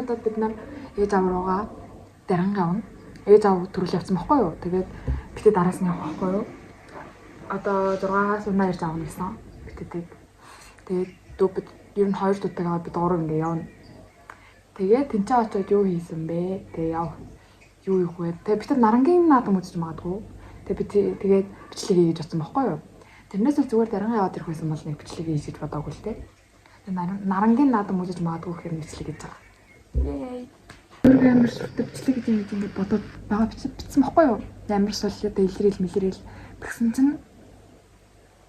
удаад бид нар ээж аав руугаа даранг авна. Ээж аав төрөл явсан байхгүй юу? Тэгээд битээ дараас нь явах байхгүй юу? Одоо 6-аас унаа ирж авна гэсэн. Битээ тэгээд дүү бид ер нь 2 дуутай аваад бид 3 ингэ явна. Тэгээд тэнцээ очоод юу хийсэн бэ? Тэгээ яв. Юу их вэ? Тэгээ бид нарангийн наадам үзэж магадгүй. Тэгээ тэгээд бичлэг хийж утсан байхгүй юу? Тэрнээс л зүгээр дарангаа яваад ирэх байсан бол нэг бичлэг хийж гэж бодоагүй л те. Нарангийн наадам үзэж магадгүй гэхээр бичлэг хийж байгаа. Yay. Амар шүтэ бичлэг гэж ингэж бодоод байгаа бичсэн байхгүй юу? Амар сул одоо илэрэл мэлэрэл тэгсэн чинь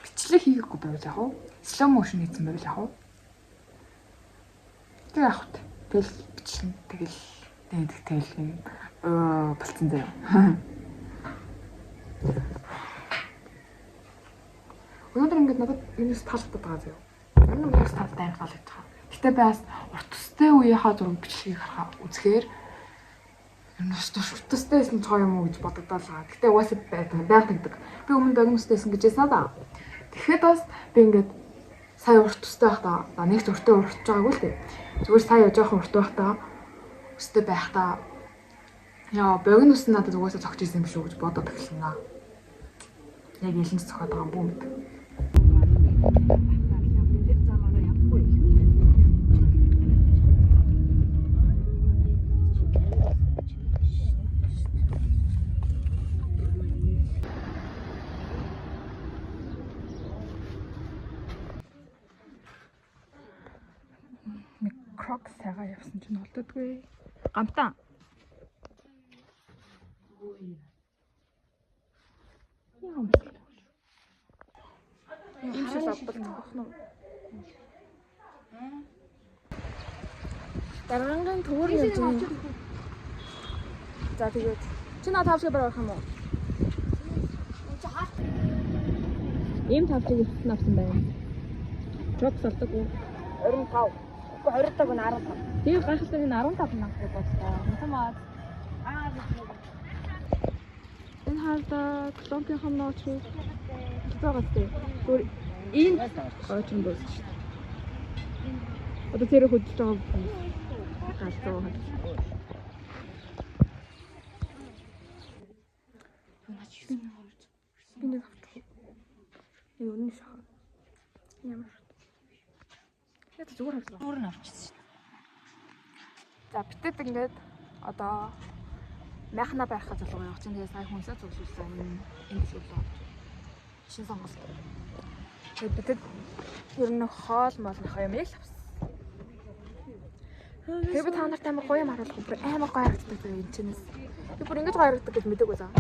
бичлэг хийгээгүй байвал яг уу? Slow motion хийсэн байвал яг уу? Тэг яах вэ? Тэгэл бичлэн тэгэл юм болцсон заяа. Өнөөдөр ингэж надад юунаас таалагдаад байгаа заяа. Юунаас таалагдаад амар таалагдаж байгаа. Гэтэ би бас урт төстэй үеийнхаа зураг бичлэгийг харахаа үзэхээр урт төстэйсэн цоо юм уу гэж бодогдоод байгаа. Гэтэ угаасаа байдаг. Би өмнө богиностэйсэн гэж ясаа да. Тэгэхэд бас би ингэж сая урт төстэй байхдаа нэг зургтай уртж байгаагүй л дээ. Зүгээр сая жоохон урт байхдаа өстэй байхдаа яа богино ус надад угаасаа цогч исэн юм шүү гэж бодоод эхэлнэ. Яг ялэнч цохоод байгаа юм бүү мэд. Crocs тагаа явсан чинь олддоггүй. Гамтаа. Ийм шиг авбалцах нь. Дараагийн төвөр явж байна. За тэгээд чи наа тавшиг барах юм уу? Ийм тавшиг авсан байна. Crocs олдоггүй. 25. 20 таг нь 15. Тэгээ гайхалтай энэ 15 нах бодлоо. Хамаа. Энэ хаалта кломпийн хамнаач уу? Заагаастай. Гүр энэ очсон дуусч. Одоо тэр хөдөлж байгаа галзуу хад. Энэ авчих. Энэ үнэн шах. Ямар зүгээр авсан. Зүгээр нь авчихсан. За битэд ингээд одоо майхна байхад залуу явах чинь тэгээ сая хүнсээ зөвшөөрсөн энэ зүйл авч. Шин сонголт. Тэгээд битэд ер нь хоол молных юм яг л авсан. Тэгээд би та нарт амар гоё юм харуулах бүр амар гоё харагддаг энэ чинээс. Би бүр ингэж гоё харагддаг гэж мэдээгүй заа.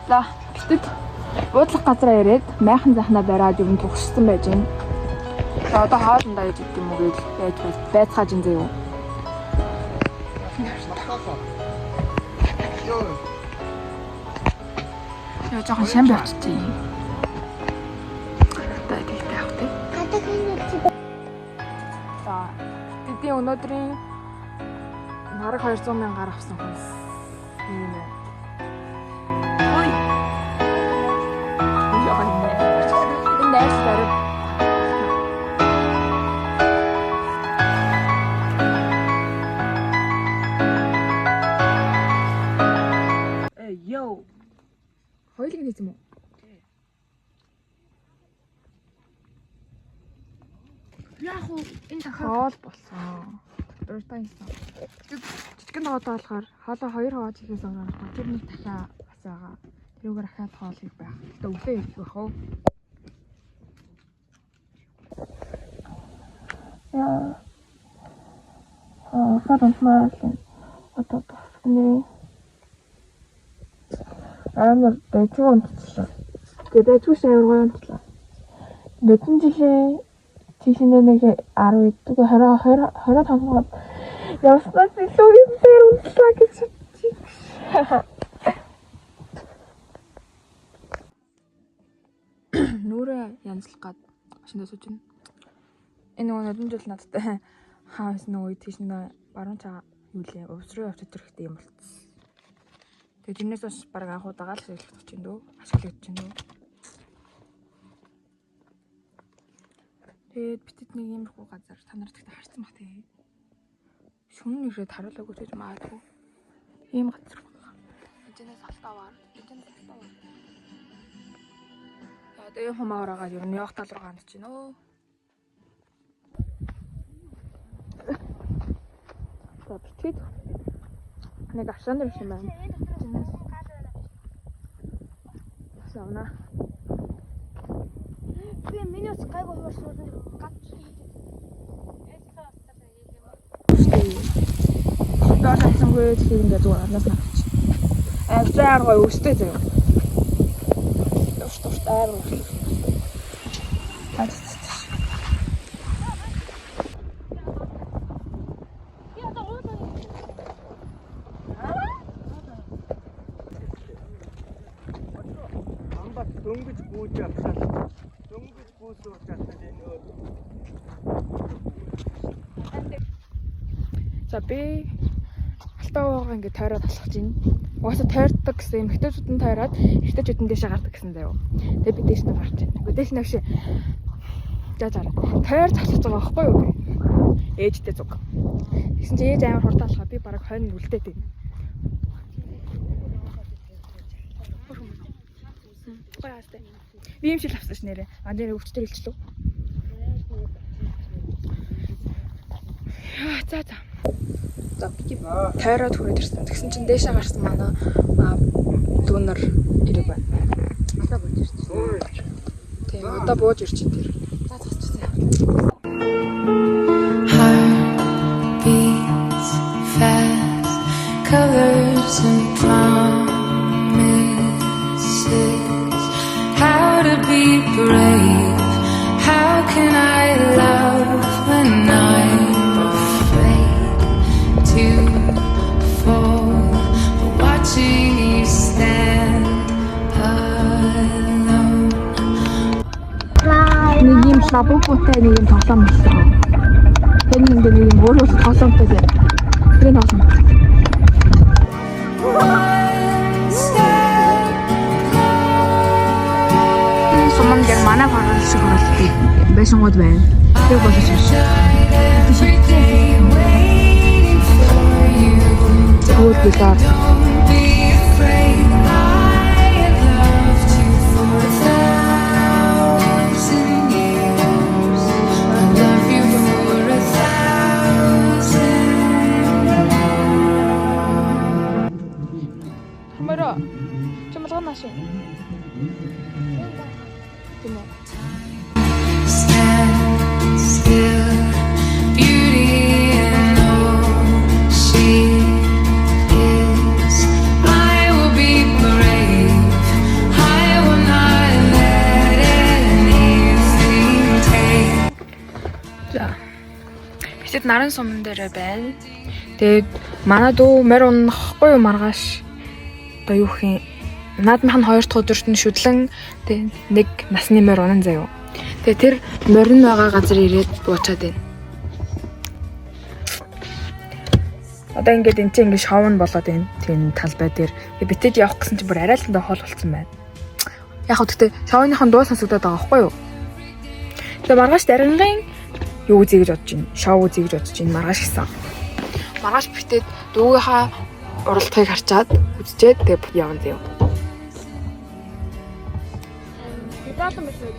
За битэд буудлах газараа ирээд майхан захнаа бариад юм тугшсан байж байна. За одоо хоолндоо яж гэдэг юм уу гэж байцгааж ин заяа. Яа жоохон шамб явчихъя. Тай явах тий. За тэдний өнөөдрийн нараг 200,000 авсан хүнс юм ээ. Йоу. Хойлог хийсэн юм уу? Яг уу энэ дахиад болсон. Дуртай юмсан. Жижигэн тоогоо болохоор хоолоо 2 хаваад хийхээс өмнө тэр нэг дахиад бас байгаа. Тэрүүгээр ахаад хоол хийх байх. Гэтэ өглөө хийх байх уу? Яа. Сараммаа. Одоо тасгны амар дэжгүй унтчихлаа. Тэгээ дэжгүй амар гоё унтчихлаа. Мэдэн жилийн тийшээ нэг 10 идэх 25 хоног явснаас илүү юм дээр унтлаа гэж бодчих. янзлах гад машиндаа сууж байна. Энэ нөгөө нөлөн жил надтай хаанс нөгөө тийш нэ баруун цаа юу лээ өвсрөө явж ирэхтэй юм болцсон. Тэгээ тэрнээс бас баг анхудагаа л ашиглах чинь дөө. Ашиглаж чинь дөө. Тэгээд битэд нэг иймэрхүү газар та нарт ихтэй харсан баг тий. Шүн нэрээ таруулаагүй гэж магадгүй. Ийм газар байна. Эндээс алтаваар. Яа тэгээ хумаараагаа ер нь явах тал руу ганц чинь өө. За битэд нэг ашаан дэр юм байна. Савна. Би миний ус гайгүй хуурсан гад. Доор хацсангүй тийм ингээд зүгээр арнаас навч. Амар гоё өстэй зөө. Төвш таар. Дөнгөж гүйж явсаар дөнгөж гүйсүүж чадсан энэ өөр. За би алтаагаа ингээд тойроод алхаж байна. Угаасаа тойрдог гэсэн эмэгтэйчүүд нь тойроод эрэгтэйчүүд нь дэшээ гардаг гэсэн заяа. Тэгээ би дэш нь гарч байна. Үгүй дэш нь авши. За тойрож алхаж байгаа байхгүй юу? Ээжтэй зүг. Тэгсэн чи ээж амар хурдан алхаа би бараг хойно үлдээд байна. Гайхалтай. Би юм шиг авсан ш нэрээ. А нэрээ өвчтөр илчлээ. За. За би тойроод хүрээд ирсэн. Тэгсэн чинь дээшээ гарсан манай дүүнер ирэг байна. Одоо бууж ирсэн. Тийм одоо бууж ирж байна тэр. За цацчихсан. Heartbeats fast, colors and promises. How to be brave? How can I love when I'm afraid to fall? Watching you stand alone. Нэг юм лабукутай нэг юм тоглоом хийсэн. Тэр нэг юм өөрөө тоглоомтой дээ. Тэр нь тоглоом. Суман яг манай гарал шиг болтой байшингууд байна. Тэр болож байна. Хөөд билээ. Хамаараа. Чамлгаа машин. Stand still, beauty and all she is. I will be brave. I will not let anything take. За. Битэд наран суман дээр байна. Тэгээд манай дүү морь унахгүй юу маргааш. Одоо юу гэх юм? Наадмын 2 дахь өдөрт нь шүдлэн тэгээд нэг насны морь унан заяа. Тэгээ тэр морин байгаа газар ирээд буучаад байна. Одоо ингээд энэ чинь ингээд шовн болоод байна. Тийм талбай дээр. Тэгээ битэд явах гэсэн чинь бүр арайлтандаа хоол болцсон байна. Яг хөө тэгтээ шовныхон дуу сонсогдоод байгаа байхгүй юу? Тэгээ маргааш дарингийн юу үзье гэж бодож байна. Шоу үзье гэж бодож байна маргааш гэсэн. Маргааш битэд дүүгийнхаа уралдахыг харчаад үзчихэд тэгээ явна заяа. Батан биш үү?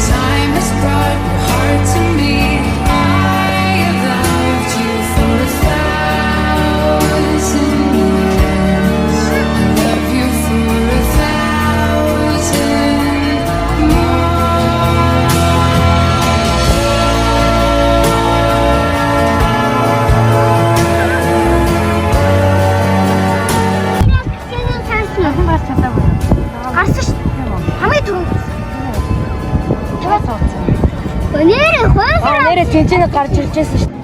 Time has brought your heart to me. I have loved you for 1,000 years. I love you for 1,000 more. Нэрээ тэнцэнэ гарч иржсэн шүү.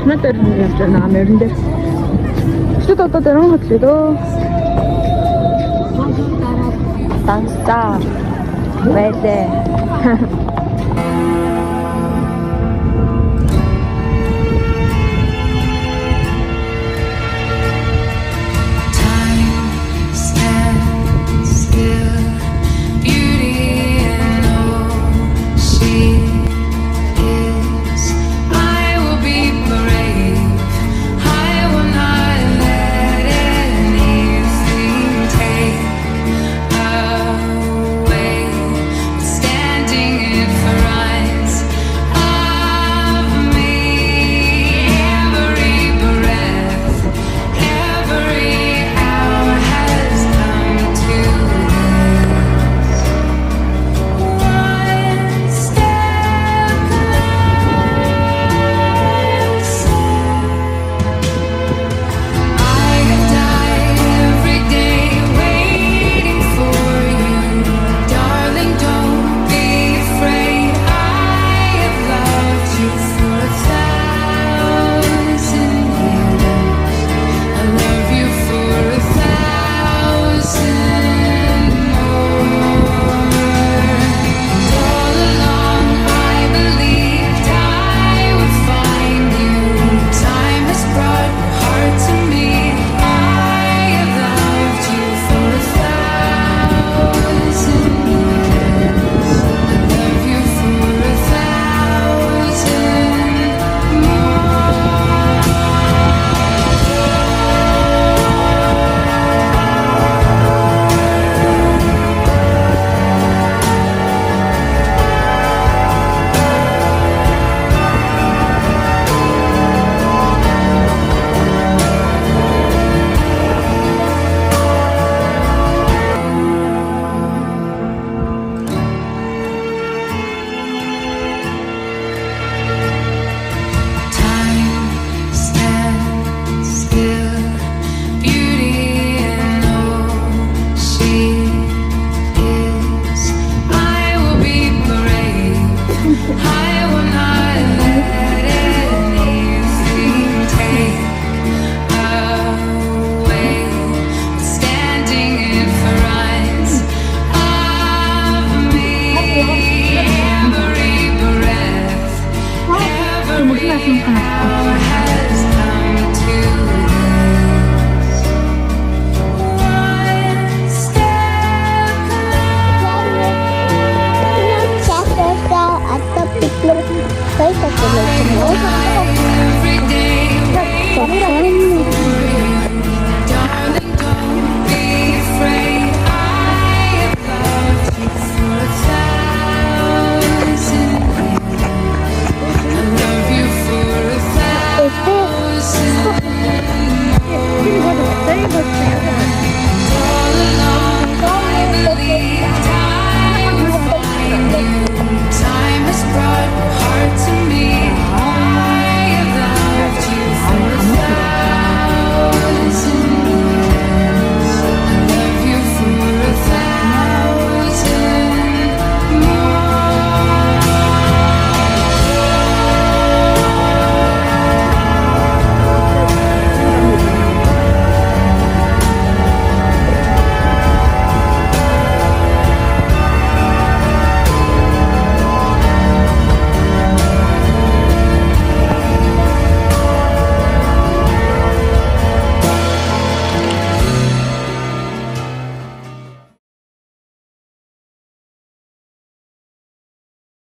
Галмаа дээр явж байна. Мөрөн дээр. Шүд одоо дөрөн хөтлөө дөө. Танцаа. Бэлээ. Saya satu